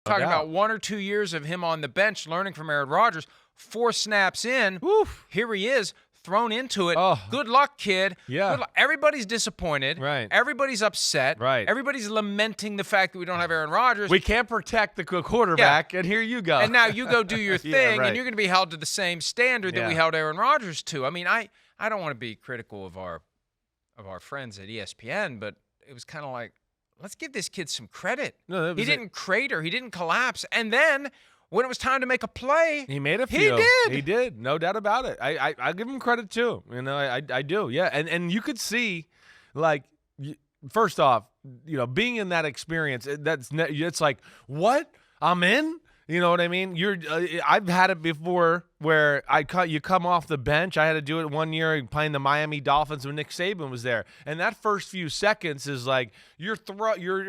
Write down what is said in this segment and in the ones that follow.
talking about 1 or 2 years of him on the bench learning from Aaron Rodgers. 4 snaps in, here he is, thrown into it. Oh. Good luck, kid. Yeah. Good luck. Everybody's disappointed. Right. Everybody's upset. Right. Everybody's lamenting the fact that we don't have Aaron Rodgers. We can't protect the quarterback, and here you go. And now you go do your thing, Yeah, right. and you're going to be held to the same standard that we Yeah. held Aaron Rodgers to. I mean, I don't want to be critical of our friends at ESPN, but it was kind of like, let's give this kid some credit. No, he didn't crater. He didn't collapse. And then when it was time to make a play, he made a few. He did. He did. No doubt about it. I give him credit too. You know, I do. Yeah. And you could see, like, first off, you know, being in that experience, it's like, what? I'm in? You know what I mean? I've had it before where you come off the bench. I had to do it one year playing the Miami Dolphins when Nick Saban was there. And that first few seconds is like your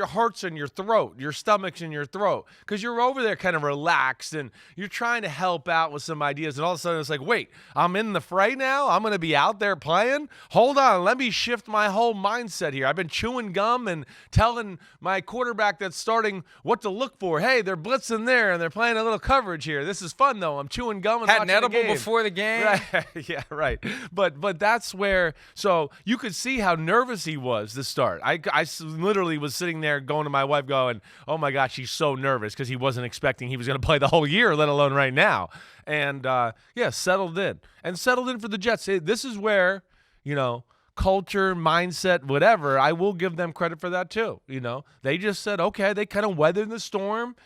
heart's in your throat, your stomach's in your throat, because you're over there kind of relaxed and you're trying to help out with some ideas. And all of a sudden it's like, wait, I'm in the fray now? I'm going to be out there playing? Hold on, let me shift my whole mindset here. I've been chewing gum and telling my quarterback that's starting what to look for. Hey, they're blitzing there and they're playing a little coverage here. This is fun though. I'm chewing gum and had an edible before the game. Right. Yeah, right. But that's where, so you could see how nervous he was to start. I literally was sitting there going to my wife going, oh my gosh, he's so nervous, because he wasn't expecting he was going to play the whole year, let alone right now. And settled in for the Jets. This is where, you know, culture, mindset, whatever, I will give them credit for that too. You know, they just said, okay, they kind of weathered the storm.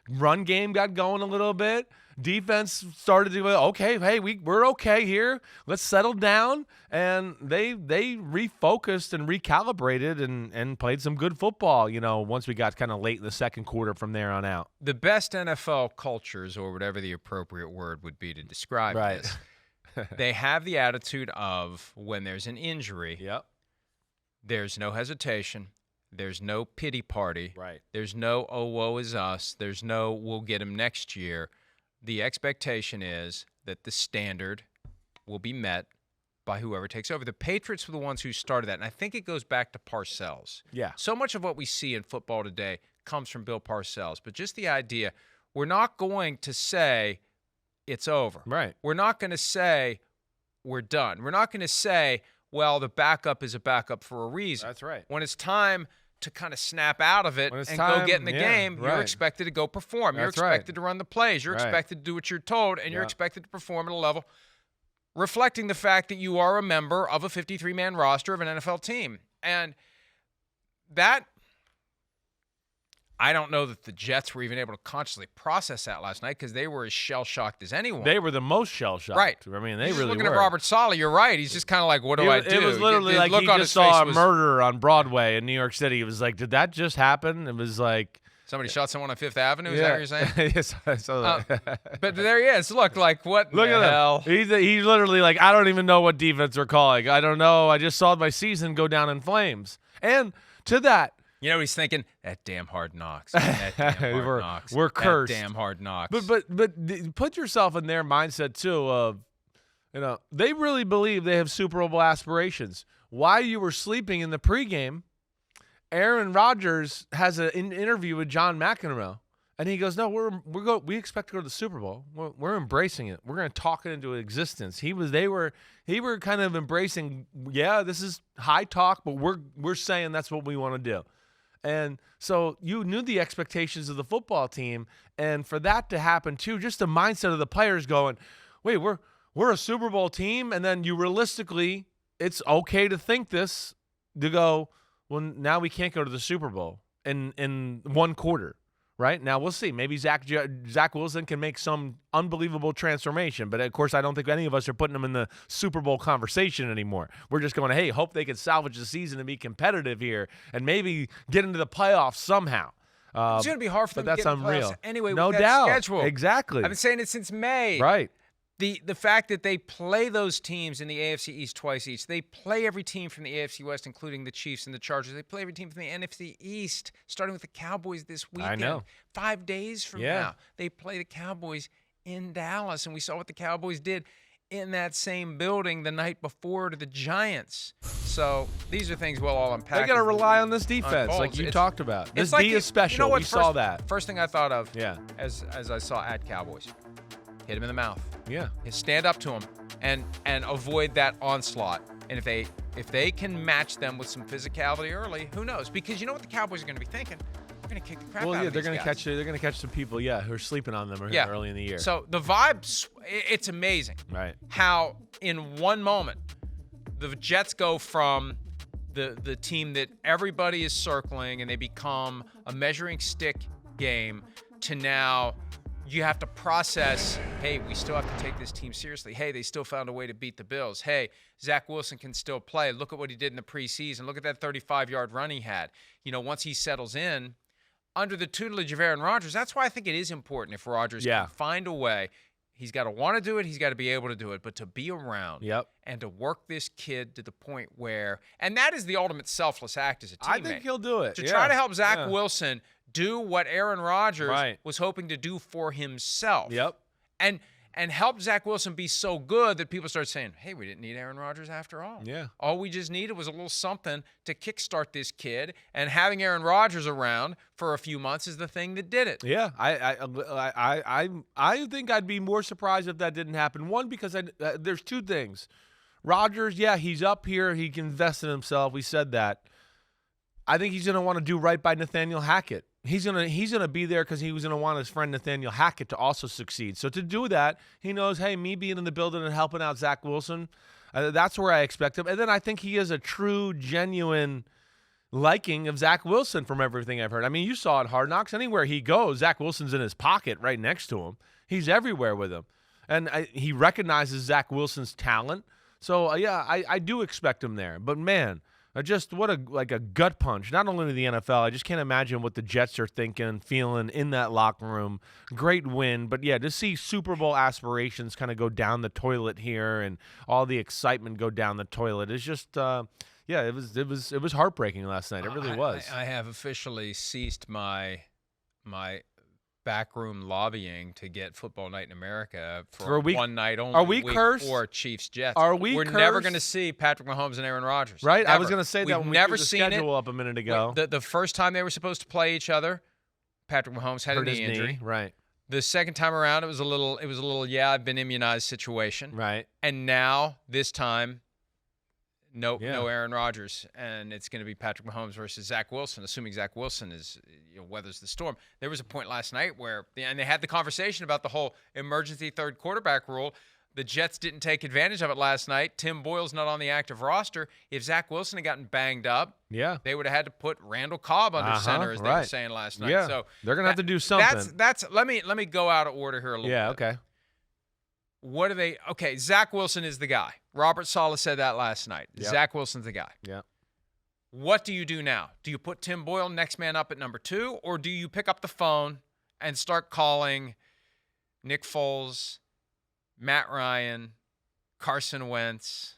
Run game got going a little bit. Defense started to go, okay, hey, we're okay here. Let's settle down. And they refocused and recalibrated and played some good football, you know, once we got kind of late in the second quarter from there on out. The best NFL cultures, or whatever the appropriate word would be to describe this, they have the attitude of, when there's an injury, there's no hesitation. There's no pity party. Right. There's no, oh, woe is us. There's no, we'll get him next year. The expectation is that the standard will be met by whoever takes over. The Patriots were the ones who started that, and I think it goes back to Parcells. Yeah. So much of what we see in football today comes from Bill Parcells, but just the idea, we're not going to say it's over. Right. We're not going to say we're done. We're not going to say, well, the backup is a backup for a reason. That's right. When it's time to kind of snap out of it and go get in the game, you're expected to go perform. You're expected to run the plays. You're expected to do what you're told, and you're expected to perform at a level reflecting the fact that you are a member of a 53-man roster of an NFL team. And that, I don't know that the Jets were even able to consciously process that last night, because they were as shell-shocked as anyone. They were the most shell-shocked. Right. I mean, they He's really looking were. at Robert Saleh, you're right. He's just kind of like, what do I do? It was literally like he just saw a murder on Broadway in New York City. It was like, did that just happen? It was like... Somebody shot someone on Fifth Avenue? Is that what you're saying? Yes, I saw that. But there he is. Look, like, what Look the at hell? him. He's literally like, I don't even know what defense we're calling. I don't know. I just saw my season go down in flames. And to that... You know what he's thinking? That damn Hard Knocks. That damn Hard Knocks. We're cursed. That damn Hard Knocks. But put yourself in their mindset, too, of, you know, they really believe they have Super Bowl aspirations. While you were sleeping in the pregame, Aaron Rodgers has an interview with John McEnroe, and he goes, "No, we expect to go to the Super Bowl. We're embracing it. We're going to talk it into existence." They were kind of embracing. Yeah, this is high talk, but we're saying that's what we want to do. And so you knew the expectations of the football team, and for that to happen too, just the mindset of the players going, "Wait, we're a Super Bowl team," and then you realistically, it's okay to think this, to go, well, now we can't go to the Super Bowl in one quarter, right? Now we'll see. Maybe Zach Wilson can make some unbelievable transformation, but of course I don't think any of us are putting him in the Super Bowl conversation anymore. We're just going, hey, hope they can salvage the season and be competitive here and maybe get into the playoffs somehow. It's going to be hard for them to that's get in the unreal. playoffs anyway, No with that doubt. schedule. Exactly. I've been saying it since May. Right. The fact that they play those teams in the AFC East twice each. They play every team from the AFC West, including the Chiefs and the Chargers. They play every team from the NFC East, starting with the Cowboys this weekend. I know. 5 days from now, they play the Cowboys in Dallas, and we saw what the Cowboys did. in that same building the night before to the Giants. So these are things we'll all unpack. They got to rrely on this defense, like you talked about. This D is special. You know what, we saw that. First thing I thought of, as I saw at Cowboys, hit him in the mouth. Yeah. Stand up to him and avoid that onslaught. And if they can match them with some physicality early, who knows? Because you know what the Cowboys are going to be thinking? We're going to kick the crap out of these they're going to catch. They're going to catch some people, who are sleeping on them early in the year. So the vibes, it's amazing. Right. How in one moment the Jets go from the team that everybody is circling and they become a measuring stick game to now you have to process, hey, we still have to take this team seriously. Hey, they still found a way to beat the Bills. Hey, Zach Wilson can still play. Look at what he did in the preseason. Look at that 35-yard run he had. Once he settles in, under the tutelage of Aaron Rodgers, that's why I think it is important if Rodgers can find a way. He's got to want to do it. He's got to be able to do it. But to be around and to work this kid to the point where – and that is the ultimate selfless act as a teammate. I think he'll do it. To try to help Zach Wilson do what Aaron Rodgers was hoping to do for himself. Yep. And help Zach Wilson be so good that people start saying, hey, we didn't need Aaron Rodgers after all. Yeah. All we just needed was a little something to kickstart this kid, and having Aaron Rodgers around for a few months is the thing that did it. Yeah, I think I'd be more surprised if that didn't happen. One, because there's two things. Rodgers, he's up here. He can invest in himself. We said that. I think he's going to want to do right by Nathaniel Hackett. He's gonna be there because he was gonna want his friend Nathaniel Hackett to also succeed. So to do that, he knows, hey, me being in the building and helping out Zach Wilson, that's where I expect him. And then I think he has a true, genuine liking of Zach Wilson from everything I've heard. I mean, you saw it Hard Knocks. Anywhere he goes, Zach Wilson's in his pocket right next to him. He's everywhere with him, and he recognizes Zach Wilson's talent. So I do expect him there. But man. Just what a gut punch, not only to the NFL. I just can't imagine what the Jets are thinking, feeling in that locker room. Great win, but to see Super Bowl aspirations kind of go down the toilet here and all the excitement go down the toilet is just, it was heartbreaking last night. It really was. I have officially ceased my backroom lobbying to get Football Night in America for a week, one night only. Are we cursed? Or Chiefs Jets. We're cursed? Never going to see Patrick Mahomes and Aaron Rodgers. Right? Never. I was going to say that when we threw the schedule up a minute ago. The first time they were supposed to play each other, Patrick Mahomes had a knee injury. Right. The second time around, it was a little I've been immunized situation. Right. And now this time, no Aaron Rodgers, and it's going to be Patrick Mahomes versus Zach Wilson, assuming Zach Wilson weathers the storm. There was a point last night where they had the conversation about the whole emergency third quarterback rule. The Jets didn't take advantage of it last night. Tim Boyle's not on the active roster. If Zach Wilson had gotten banged up, they would have had to put Randall Cobb under center, as they were saying last night. Yeah, so they're going to have to do something. Let me go out of order here a little bit. Yeah, okay. What are they? Okay, Zach Wilson is the guy. Robert Saleh said that last night. Yep. Zach Wilson's the guy. Yeah. What do you do now? Do you put Tim Boyle next man up at number 2, or do you pick up the phone and start calling Nick Foles, Matt Ryan, Carson Wentz,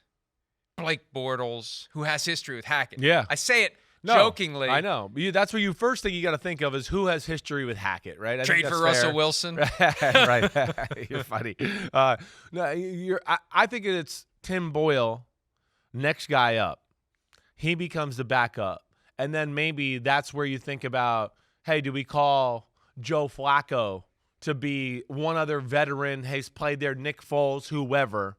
Blake Bortles, who has history with Hackett? Yeah. I say it jokingly. I know. That's what you first thing you got to think of is who has history with Hackett, right? Trade for Russell Wilson. Right. You're funny. I think it's Tim Boyle, next guy up. He becomes the backup. And then maybe that's where you think about, hey, do we call Joe Flacco to be one other veteran? He's played there, Nick Foles, whoever.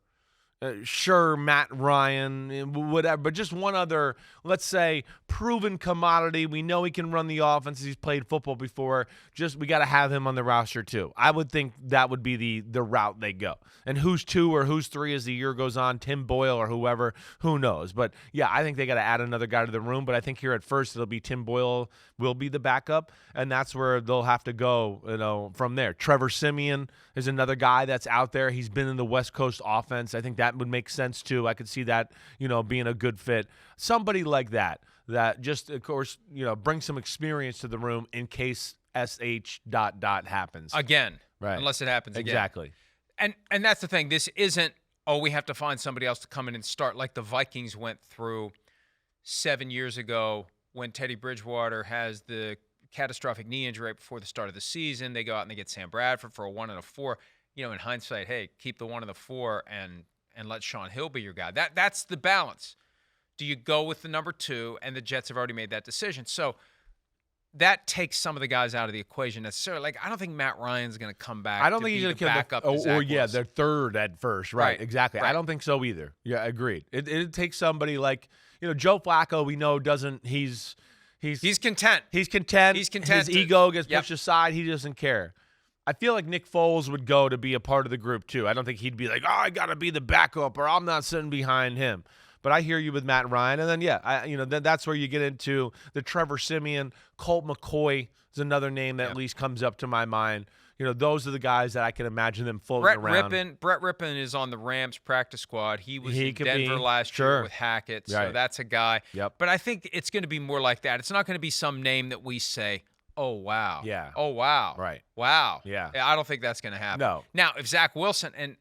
Sure, Matt Ryan, whatever, but just one other, let's say, proven commodity. We know he can run the offense. He's played football before. Just we got to have him on the roster too. I would think that would be the route they go. And who's 2 or who's 3 as the year goes on, Tim Boyle or whoever, who knows. But, yeah, I think they got to add another guy to the room. But I think here at first it'll be Tim Boyle will be the backup, and that's where they'll have to go, from there. Trevor Siemian is another guy that's out there. He's been in the West Coast offense. I think that would make sense too. I could see that, being a good fit. Somebody like that just, of course, bring some experience to the room in case SH ... happens. Again. Right. Unless it happens again. Exactly. And that's the thing. This isn't, we have to find somebody else to come in and start like the Vikings went through 7 years ago when Teddy Bridgewater has the catastrophic knee injury right before the start of the season. They go out and they get Sam Bradford for a 1 and a 4. in hindsight, hey, keep the 1 and the 4 and let Sean Hill be your guy. That's the balance. Do you go with the number 2? And the Jets have already made that decision. So that takes some of the guys out of the equation necessarily. Like, I don't think Matt Ryan's going to come back. I don't think he's going to back up. They're third at first. Right. Exactly. Right. I don't think so either. Yeah, agreed. It takes somebody like, Joe Flacco, we know doesn't, he's content. He's content. His ego gets pushed aside. He doesn't care. I feel like Nick Foles would go to be a part of the group too. I don't think he'd be like, I got to be the backup or I'm not sitting behind him. But I hear you with Matt Ryan. And then, then that's where you get into the Trevor Siemian. Colt McCoy is another name that at least comes up to my mind. Those are the guys that I can imagine them floating around. Brett Rippon is on the Rams practice squad. He was in Denver last year with Hackett, so that's a guy. Yep. But I think it's going to be more like that. It's not going to be some name that we say, oh, wow. Yeah. Oh, wow. Right. Wow. Yeah. I don't think that's going to happen. No. Now, if Zach Wilson, and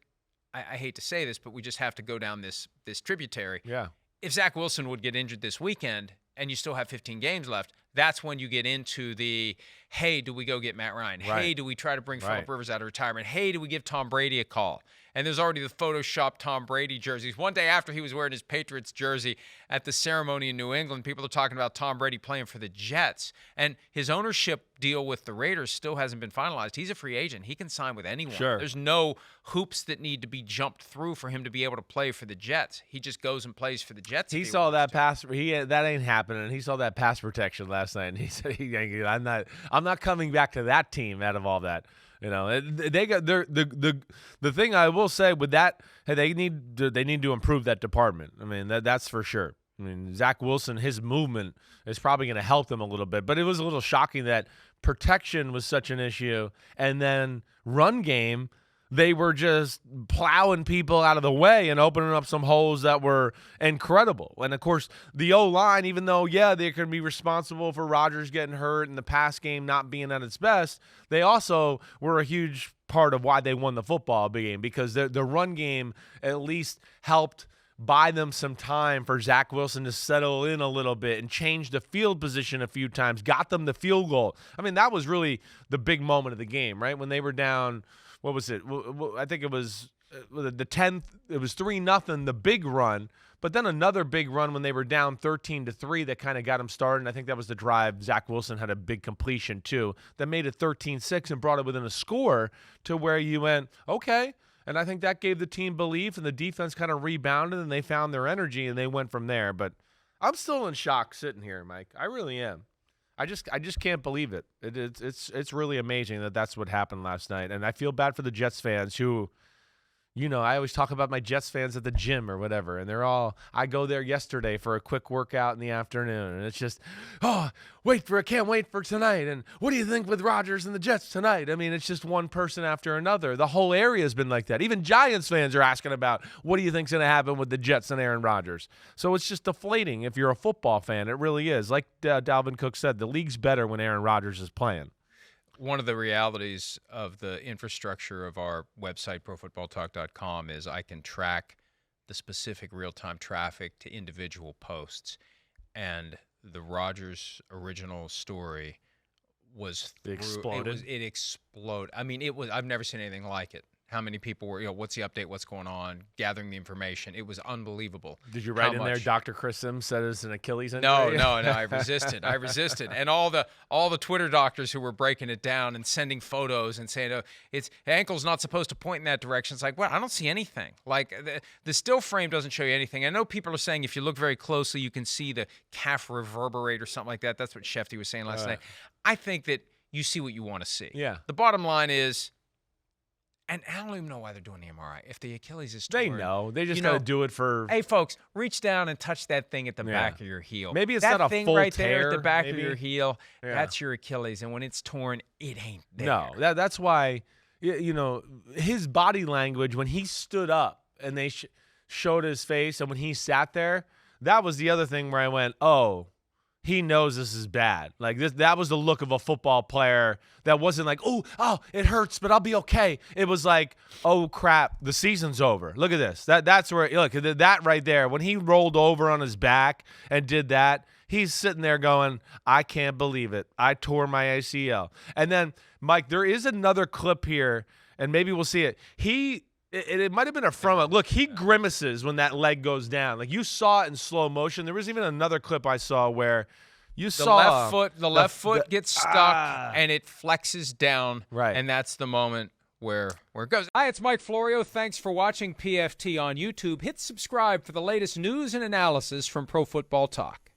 I hate to say this, but we just have to go down this tributary. Yeah. If Zach Wilson would get injured this weekend and you still have 15 games left, that's when you get into the, hey, do we go get Matt Ryan? Right. Hey, do we try to bring Phillip Rivers out of retirement? Hey, do we give Tom Brady a call? And there's already the Photoshop Tom Brady jerseys. One day after he was wearing his Patriots jersey at the ceremony in New England, people are talking about Tom Brady playing for the Jets. And his ownership deal with the Raiders still hasn't been finalized. He's a free agent. He can sign with anyone. Sure. There's no hoops that need to be jumped through for him to be able to play for the Jets. He just goes and plays for the Jets. He saw that pass. That ain't happening. He saw that pass protection last night, and he said, "I'm not coming back to that team out of all that." They got the thing I will say with that, hey, they need to improve that department. I mean, that's for sure. I mean, Zach Wilson, his movement is probably going to help them a little bit, but it was a little shocking that protection was such an issue, and then run game, they were just plowing people out of the way and opening up some holes that were incredible. And, of course, the O-line, even though, they can be responsible for Rodgers getting hurt and the pass game not being at its best, they also were a huge part of why they won the football game, because the run game at least helped buy them some time for Zach Wilson to settle in a little bit and change the field position a few times, got them the field goal. I mean, that was really the big moment of the game, right? When they were down – what was it? I think it was the 10th. It was 3-0, the big run, but then another big run when they were down 13-3 that kind of got them started. And I think that was the drive. Zach Wilson had a big completion too that made it 13-6 and brought it within a score to where you went, okay. And I think that gave the team belief, and the defense kind of rebounded and they found their energy and they went from there. But I'm still in shock sitting here, Mike. I really am. I just can't believe it. It's really amazing that that's what happened last night. And I feel bad for the Jets fans who, I always talk about my Jets fans at the gym or whatever, and I go there yesterday for a quick workout in the afternoon, and it's just, can't wait for tonight, and what do you think with Rodgers and the Jets tonight? I mean, it's just one person after another. The whole area has been like that. Even Giants fans are asking about, what do you think's going to happen with the Jets and Aaron Rodgers? So it's just deflating if you're a football fan. It really is. Like Dalvin Cook said, the league's better when Aaron Rodgers is playing. One of the realities of the infrastructure of our website, profootballtalk.com, is I can track the specific real-time traffic to individual posts. And the Rodgers original story was exploded. It exploded. I mean, I've never seen anything like it. How many people were, what's the update, what's going on, gathering the information. It was unbelievable. Did you write in there, Dr. Chris Simms said it's an Achilles injury? No, I resisted. And all the Twitter doctors who were breaking it down and sending photos and saying, it's ankle's not supposed to point in that direction. It's like, well, I don't see anything. Like, the still frame doesn't show you anything. I know people are saying if you look very closely, you can see the calf reverberate or something like that. That's what Shefty was saying last night. I think that you see what you want to see. Yeah. The bottom line is, and I don't even know why they're doing the MRI. If the Achilles is torn, they know. They just got to do it for. Hey, folks, reach down and touch that thing at the back of your heel. Maybe it's that not a thing full right tear, there at the back maybe. of your heel. Yeah. That's your Achilles, and when it's torn, it ain't there. No, that's why. His body language when he stood up and they showed his face, and when he sat there, that was the other thing where I went, oh. He knows this is bad. Like that was the look of a football player that wasn't like, oh, it hurts, but I'll be okay. It was like, oh crap, the season's over. Look at this. That's where look that right there. When he rolled over on his back and did that, he's sitting there going, I can't believe it. I tore my ACL. And then, Mike, there is another clip here. and maybe we'll see it. It might have been a front. Look, he grimaces when that leg goes down. Like, you saw it in slow motion. There was even another clip I saw where you saw the left foot gets stuck and it flexes down. Right. And that's the moment where it goes. Hi, it's Mike Florio. Thanks for watching PFT on YouTube. Hit subscribe for the latest news and analysis from Pro Football Talk.